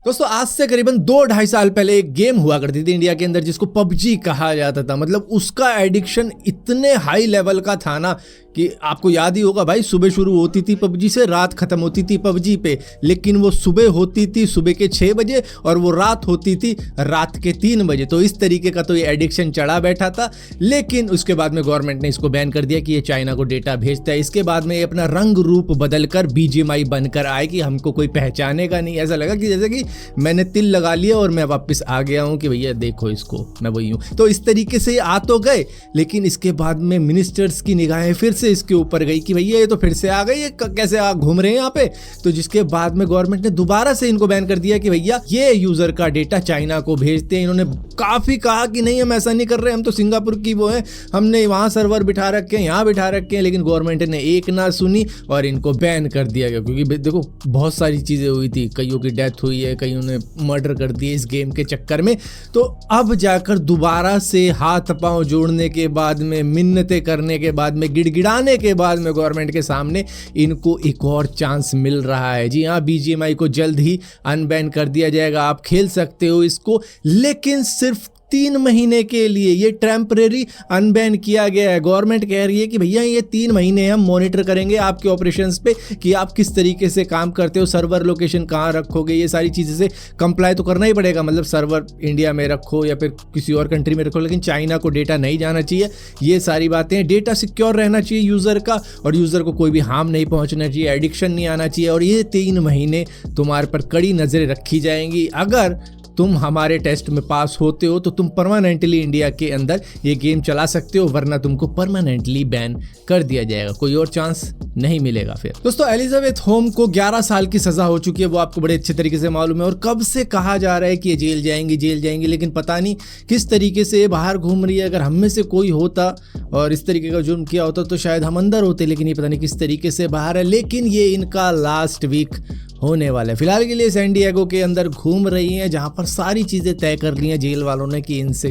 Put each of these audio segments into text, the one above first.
दोस्तों आज से करीबन 2-2.5 साल पहले एक गेम हुआ करती थी इंडिया के अंदर जिसको पबजी कहा जाता था। मतलब उसका एडिक्शन इतने हाई लेवल का था ना कि आपको याद ही होगा भाई, सुबह शुरू होती थी पबजी से, रात खत्म होती थी पबजी पे। लेकिन वो सुबह होती थी सुबह के 6 बजे और वो रात होती थी रात के 3 बजे। तो इस तरीके का तो ये एडिक्शन चढ़ा बैठा था। लेकिन उसके बाद में गवर्नमेंट ने इसको बैन कर दिया कि ये चाइना को डेटा भेजता है। इसके बाद में ये अपना रंग रूप बदलकर बीजीएमआई बनकर आए कि हमको कोई पहचानेगा नहीं। ऐसा लगा कि जैसे कि मैंने तिल लगा लिया और मैं वापस आ गया हूं कि भैया देखो इसको, मैं वही हूं। तो इस तरीके से आ तो गए, लेकिन इसके बाद में मिनिस्टर्स की निगाहें फिर से इसके ऊपर गई कि भैया ये तो फिर से आ गई, ये कैसे घूम रहे हैं यहाँ पे। तो जिसके बाद में गवर्नमेंट ने दोबारा से इनको बैन कर दिया कि भैया ये यूजर का डेटा चाइना को भेजते हैं। इन्होंने काफी कहा कि नहीं हम ऐसा नहीं कर रहे, हम तो सिंगापुर की वो है, हमने वहां सर्वर बिठा रखे हैं, यहाँ बिठा रखे हैं। लेकिन गवर्नमेंट ने एक ना सुनी और इनको बैन कर दिया गया। क्योंकि देखो बहुत सारी चीजें हुई थी, कईयों की डेथ हुई है, कईयों ने मर्डर कर दिए इस गेम के चक्कर में। तो अब जाकर दोबारा से हाथ पांव जोड़ने के बाद में, मिन्नतें करने के बाद में, गिड़गिड़ाने के बाद में गवर्नमेंट के सामने इनको एक और चांस मिल रहा है। जी हाँ, बीजीएमआई को जल्द ही अनबैन कर दिया जाएगा। आप खेल सकते हो इसको, लेकिन सिर्फ 3 महीने के लिए ये टेम्परेरी अनबैन किया गया है। गवर्नमेंट कह रही है कि भैया ये 3 महीने हम मॉनिटर करेंगे आपके ऑपरेशंस पे कि आप किस तरीके से काम करते हो, सर्वर लोकेशन कहाँ रखोगे, ये सारी चीज़ें से कंप्लाई तो करना ही पड़ेगा। मतलब सर्वर इंडिया में रखो या फिर किसी और कंट्री में रखो, लेकिन चाइना को डेटा नहीं जाना चाहिए। ये सारी बातें, डेटा सिक्योर रहना चाहिए यूज़र का, और यूज़र को कोई भी हार्म नहीं पहुँचना चाहिए, एडिक्शन नहीं आना चाहिए। और ये 3 महीने तुम्हारे पर कड़ी नज़रें रखी जाएंगी। अगर तुम हमारे टेस्ट में पास होते हो तो तुम परमानेंटली इंडिया के अंदर ये गेम चला सकते हो, वरना तुमको परमानेंटली बैन कर दिया जाएगा, कोई और चांस नहीं मिलेगा। फिर दोस्तों एलिजाबेथ होम को 11 साल की सजा हो चुकी है, वो आपको बड़े अच्छे तरीके से मालूम है। और कब से कहा जा रहा है कि ये जेल जाएंगी, लेकिन पता नहीं किस तरीके से बाहर घूम रही है। अगर हम में से कोई होता और इस तरीके का जुर्म किया होता तो शायद हम अंदर होते, लेकिन ये पता नहीं किस तरीके से बाहर है। लेकिन ये इनका लास्ट वीक होने वाला है। फिलहाल के लिए सैन डिएगो के अंदर घूम रही हैं, जहां पर सारी चीज़ें तय कर ली हैं जेल वालों ने कि इनसे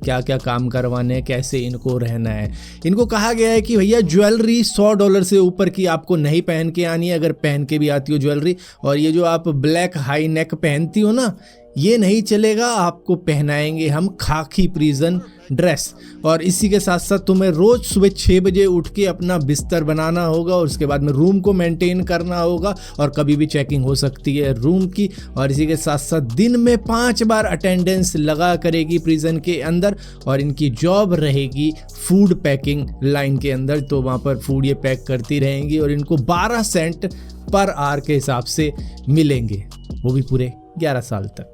क्या क्या काम करवाने हैं, कैसे इनको रहना है। इनको कहा गया है कि भैया ज्वेलरी $100 से ऊपर की आपको नहीं पहन के आनी है, अगर पहन के भी आती हो ज्वेलरी। और ये जो आप ब्लैक हाई नेक पहनती हो ना, ये नहीं चलेगा, आपको पहनाएंगे हम खाकी प्रिजन ड्रेस। और इसी के साथ साथ तुम्हें रोज सुबह 6 बजे उठ के अपना बिस्तर बनाना होगा, और उसके बाद में रूम को मेंटेन करना होगा, और कभी भी चेकिंग हो सकती है रूम की। और इसी के साथ साथ दिन में 5 बार अटेंडेंस लगा करेगी प्रिजन के अंदर। और इनकी जॉब रहेगी फूड पैकिंग लाइन के अंदर, तो वहाँ पर फूड ये पैक करती रहेंगी और इनको 12 सेंट पर आवर के हिसाब से मिलेंगे, वो भी पूरे 11 साल तक।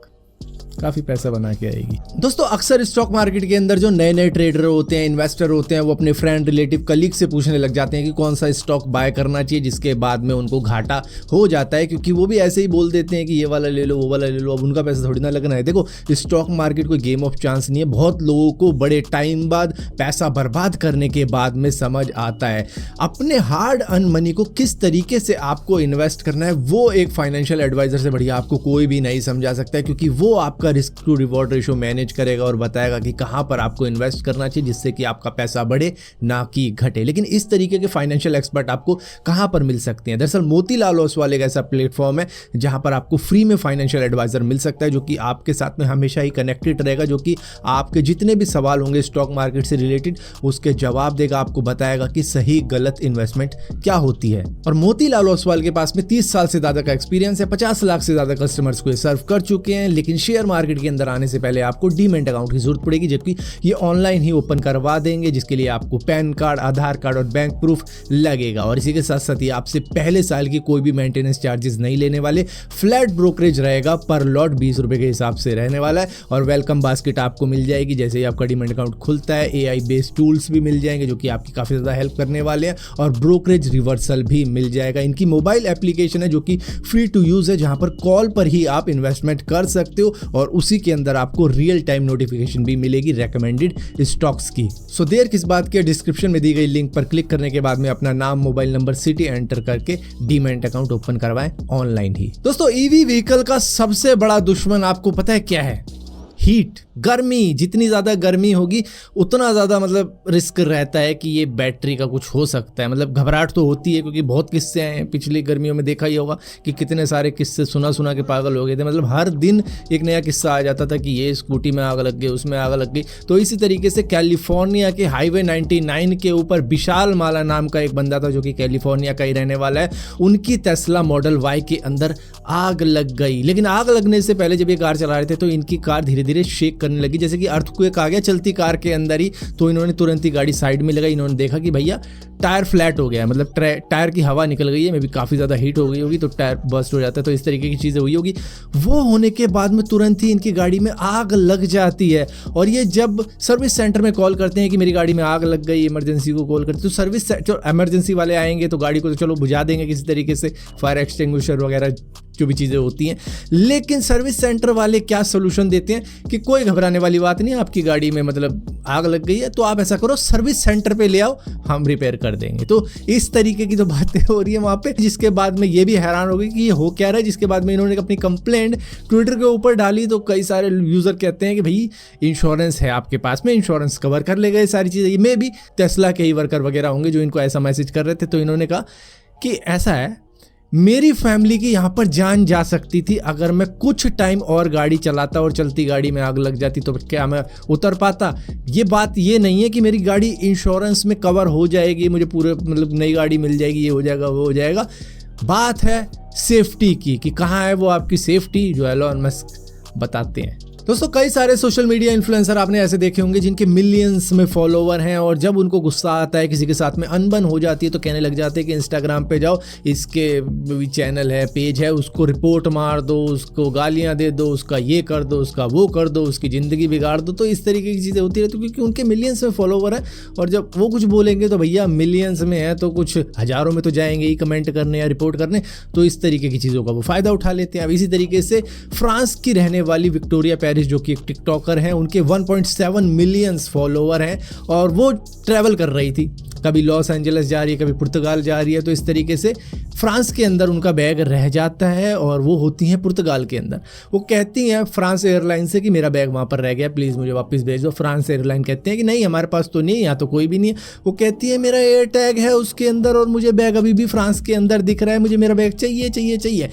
काफी पैसा बना के आएगी। दोस्तों अक्सर स्टॉक मार्केट के अंदर जो नए नए ट्रेडर होते हैं, इन्वेस्टर होते हैं, वो अपने फ्रेंड, रिलेटिव, कलीग से पूछने लग जाते हैं कि कौन सा स्टॉक बाय करना चाहिए, जिसके बाद में उनको घाटा हो जाता है। क्योंकि वो भी ऐसे ही बोल देते हैं कि ये वाला ले लो, वो वाला ले लो, अब उनका पैसा थोड़ी ना लगना है। देखो स्टॉक मार्केट कोई गेम ऑफ चांस नहीं है। बहुत लोगों को बड़े टाइम बाद पैसा बर्बाद करने के बाद में समझ आता है अपने हार्ड अर्न मनी को किस तरीके से आपको इन्वेस्ट करना है। वो एक फाइनेंशियल एडवाइजर से बढ़िया आपको कोई भी नहीं समझा सकता है, क्योंकि वो आपका risk to reward ratio manage करेगा और बताएगा कि कहां पर आपको इन्वेस्ट करना चाहिए जिससे कि आपका पैसा बढ़े ना कि घटे। लेकिन इस तरीके के फाइनेंशियल एक्सपर्ट आपको कहां पर मिल सकते हैं? दरअसल मोतीलाल ओसवाल एक ऐसा प्लेटफॉर्म है जहां पर आपको फ्री में फाइनेंशियल एडवाइजर मिल सकता है, जो कि आपके साथ में हमेशा ही कनेक्टेड रहेगा, जो कि आपके जितने भी सवाल होंगे स्टॉक मार्केट से रिलेटेड उसके जवाब देगा, आपको बताएगा कि सही गलत इन्वेस्टमेंट क्या होती है। और मोतीलाल ओसवाल के पास में 30 साल से ज्यादा का एक्सपीरियंस है, 50 लाख से ज्यादा कस्टमर्स को सर्व कर चुके हैं। लेकिन शेयर मार्केट के अंदर आने से पहले आपको डीमैट अकाउंट की जरूरत पड़ेगी, जबकि ये ऑनलाइन ही ओपन करवा देंगे, जिसके लिए आपको पैन कार्ड, आधार कार्ड और बैंक प्रूफ लगेगा। और इसी के साथ साथ ये आपसे पहले साल की कोई भी मेंटेनेंस चार्जेस नहीं लेने वाले। फ्लैट ब्रोकरेज रहेगा, पर लॉट 20 रुपए के हिसाब से रहने वाला है। और वेलकम बास्केट आपको मिल जाएगी जैसे ही आपका डीमैट अकाउंट खुलता है। AI बेस्ड टूल्स भी मिल जाएंगे जो कि आपकी काफी ज्यादा हेल्प करने वाले हैं, और ब्रोकरेज रिवर्सल भी मिल जाएगा। इनकी मोबाइल एप्लीकेशन है जो कि फ्री टू यूज है, जहां पर कॉल पर ही आप इन्वेस्टमेंट कर सकते हो, और उसी के अंदर आपको रियल टाइम नोटिफिकेशन भी मिलेगी रेकमेंडेड स्टॉक्स की। सो देर किस बात के, डिस्क्रिप्शन में दी गई लिंक पर क्लिक करने के बाद में अपना नाम, मोबाइल नंबर, सिटी एंटर करके डीमैट अकाउंट ओपन करवाएं ऑनलाइन ही। दोस्तों ईवी व्हीकल का सबसे बड़ा दुश्मन आपको पता है क्या है? हीट। गर्मी, जितनी ज़्यादा गर्मी होगी उतना ज़्यादा मतलब रिस्क रहता है कि ये बैटरी का कुछ हो सकता है। मतलब घबराहट तो होती है क्योंकि बहुत किस्से हैं, पिछली गर्मियों में देखा ही होगा कि कितने सारे किस्से सुना के पागल हो गए थे। मतलब हर दिन एक नया किस्सा आ जाता था कि ये स्कूटी में आग लग गई, उसमें आग लग गई। तो इसी तरीके से कैलिफोर्निया के हाईवे 99 के ऊपर विशाल माला नाम का एक बंदा था जो कि कैलिफोर्निया का ही रहने वाला है, उनकी टेस्ला मॉडल वाई के अंदर आग लग गई। लेकिन आग लगने से पहले जब ये कार चला रहे थे तो इनकी कार धीरे धीरे शेक करने लगी, जैसे कि अर्थक्वेक आ गया चलती कार के अंदर ही। तो इन्होंने तुरंत ही गाड़ी साइड में लगाई। इन्होंने देखा कि भैया टायर फ्लैट हो गया है, मतलब टायर की हवा निकल गई है, मे भी काफ़ी ज़्यादा हीट हो गई होगी तो टायर बस्ट हो जाता है। तो इस तरीके की चीज़ें हुई होगी। वो होने के बाद में तुरंत ही इनकी गाड़ी में आग लग जाती है। और ये जब सर्विस सेंटर में कॉल करते हैं कि मेरी गाड़ी में आग लग गई, इमरजेंसी को कॉल करते, तो सर्विस जो इमरजेंसी वाले आएंगे तो गाड़ी को तो चलो बुझा देंगे किसी तरीके से, फायर एक्सटिंग्विशर वगैरह जो भी चीज़ें होती हैं। लेकिन सर्विस सेंटर वाले क्या सोल्यूशन देते हैं कि कोई घबराने वाली बात नहीं, आपकी गाड़ी में मतलब आग लग गई है तो आप ऐसा करो सर्विस सेंटर पे ले आओ, हम रिपेयर कर देंगे। तो इस तरीके की तो बातें हो रही है वहाँ पे, जिसके बाद में ये भी हैरान हो गई कि ये हो क्या रहा है। जिसके बाद में इन्होंने अपनी कंप्लेंट ट्विटर के ऊपर डाली तो कई सारे यूज़र कहते हैं कि भाई इंश्योरेंस है आपके पास में, इंश्योरेंस कवर कर लेगा ये सारी चीज़ें। मे भी टेस्ला के ही वर्कर वगैरह होंगे जो इनको ऐसा मैसेज कर रहे थे। तो इन्होंने कहा कि ऐसा है, मेरी फैमिली की यहाँ पर जान जा सकती थी अगर मैं कुछ टाइम और गाड़ी चलाता और चलती गाड़ी में आग लग जाती तो क्या मैं उतर पाता। ये बात ये नहीं है कि मेरी गाड़ी इंश्योरेंस में कवर हो जाएगी, मुझे पूरे मतलब नई गाड़ी मिल जाएगी, ये हो जाएगा वो हो जाएगा। बात है सेफ्टी की कि कहाँ है वो आपकी सेफ्टी जो एलोन मस्क बताते हैं। दोस्तों कई सारे सोशल मीडिया इन्फ्लुएंसर आपने ऐसे देखे होंगे जिनके मिलियंस में फॉलोवर हैं, और जब उनको गुस्सा आता है, किसी के साथ में अनबन हो जाती है तो कहने लग जाते हैं कि इंस्टाग्राम पे जाओ, इसके चैनल है, पेज है, उसको रिपोर्ट मार दो, उसको गालियां दे दो, उसका ये कर दो, उसका वो कर दो, उसकी ज़िंदगी बिगाड़ दो। तो इस तरीके की चीज़ें होती रहती है क्योंकि उनके मिलियंस में फॉलोवर है, और जब वो कुछ बोलेंगे तो भैया मिलियंस में है तो कुछ हज़ारों में तो जाएंगे ही कमेंट करने या रिपोर्ट करने। तो इस तरीके की चीज़ों का वो फ़ायदा उठा लेते हैं। अब इसी तरीके से फ्रांस की रहने वाली विक्टोरिया पेरिस जो कि एक टिकटॉकर हैं, उनके 1.7 मिलियन फॉलोवर हैं, और वो ट्रैवल कर रही थी, कभी लॉस एंजलिस जा रही है, कभी पुर्तगाल जा रही है। तो इस तरीके से फ्रांस के अंदर उनका बैग रह जाता है और वो होती हैं पुर्तगाल के अंदर। वो कहती हैं फ्रांस एयरलाइन से कि मेरा बैग वहाँ पर रह गया, प्लीज़ मुझे वापस भेज दो। फ्रांस एयरलाइन कहते हैं कि नहीं, हमारे पास तो नहीं है, यहाँ तो कोई भी नहीं है। वो कहती है मेरा एयर टैग है उसके अंदर और मुझे बैग अभी भी फ्रांस के अंदर दिख रहा है, मुझे मेरा बैग चाहिए चाहिए चाहिए।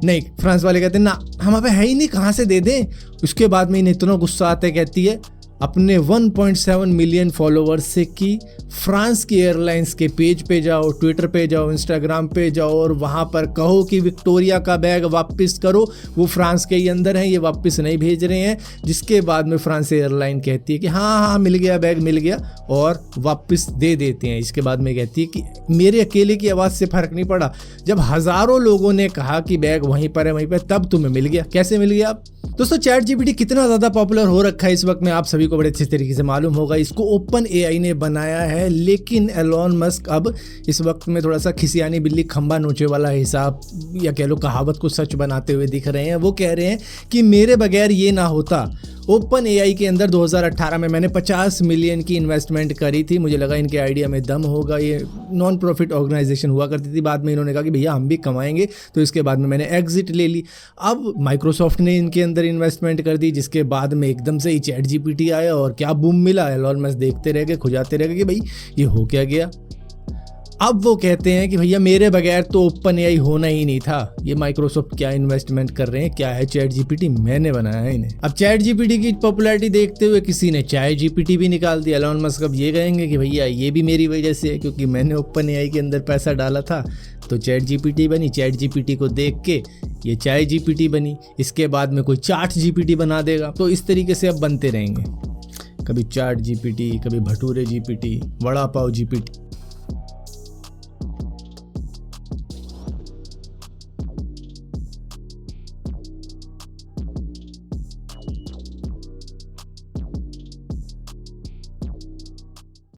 नहीं, फ्रांस वाले कहते हैं ना, हमारे पे है ही नहीं, कहाँ से दे दें। उसके बाद में इन्हें इतना गुस्सा आता है, कहती है अपने 1.7 मिलियन फॉलोवर्स से कि फ्रांस की एयरलाइंस के पेज पे जाओ, ट्विटर पे जाओ, इंस्टाग्राम पे जाओ और वहाँ पर कहो कि विक्टोरिया का बैग वापस करो, वो फ्रांस के ही अंदर हैं, ये वापस नहीं भेज रहे हैं। जिसके बाद में फ्रांस एयरलाइन कहती है कि हाँ मिल गया, बैग मिल गया, और वापस दे देते हैं। इसके बाद में कहती है कि मेरे अकेले की आवाज़ से फ़र्क नहीं पड़ा, जब हज़ारों लोगों ने कहा कि बैग वहीं पर है वहीं पर, तब तुम्हें मिल गया। कैसे मिल गया? आप दोस्तों चैट जीपीटी कितना ज़्यादा पॉपुलर हो रखा है इस वक्त में आप सभी को बड़े अच्छे तरीके से मालूम होगा। इसको ओपन एआई ने बनाया है, लेकिन एलोन मस्क अब इस वक्त में थोड़ा सा खिसियानी बिल्ली खंबा नोचे वाला हिसाब या कह लो कहावत को सच बनाते हुए दिख रहे हैं। वो कह रहे हैं कि मेरे बगैर ये ना होता। ओपन एआई के अंदर 2018 में मैंने 50 मिलियन की इन्वेस्टमेंट करी थी, मुझे लगा इनके आइडिया में दम होगा, ये नॉन प्रॉफिट ऑर्गेनाइजेशन हुआ करती थी। बाद में इन्होंने कहा कि भैया हम भी कमाएंगे, तो इसके बाद में मैंने एग्जिट ले ली। अब माइक्रोसॉफ्ट ने इनके अंदर इन्वेस्टमेंट कर दी, जिसके बाद में एकदम से ही चैट जीपीटी आया और क्या बूम मिला। एलोन मस्क देखते रह गए, खुजाते रह गए कि भाई ये हो क्या गया। अब वो कहते हैं कि भैया मेरे बगैर तो ओपन एआई होना ही नहीं था, ये माइक्रोसॉफ्ट क्या इन्वेस्टमेंट कर रहे हैं, क्या है चैट जीपीटी, मैंने बनाया है इन्हें। अब चैट जीपीटी की पॉपुलैरिटी देखते हुए किसी ने चाय जीपीटी भी निकाल दिया। एलोन मस्क अब ये कहेंगे कि भैया ये भी मेरी वजह से है, क्योंकि मैंने ओपन एआई के अंदर पैसा डाला था तो चैट जीपीटी बनी। चैट जीपीटी को देख के ये चाय जीपीटी बनी, इसके बाद में कोई चाट जीपीटी बना देगा। तो इस तरीके से अब बनते रहेंगे, कभी चाट जीपीटी, कभी भटूरे जीपीटी, वड़ा पाव जीपीटी।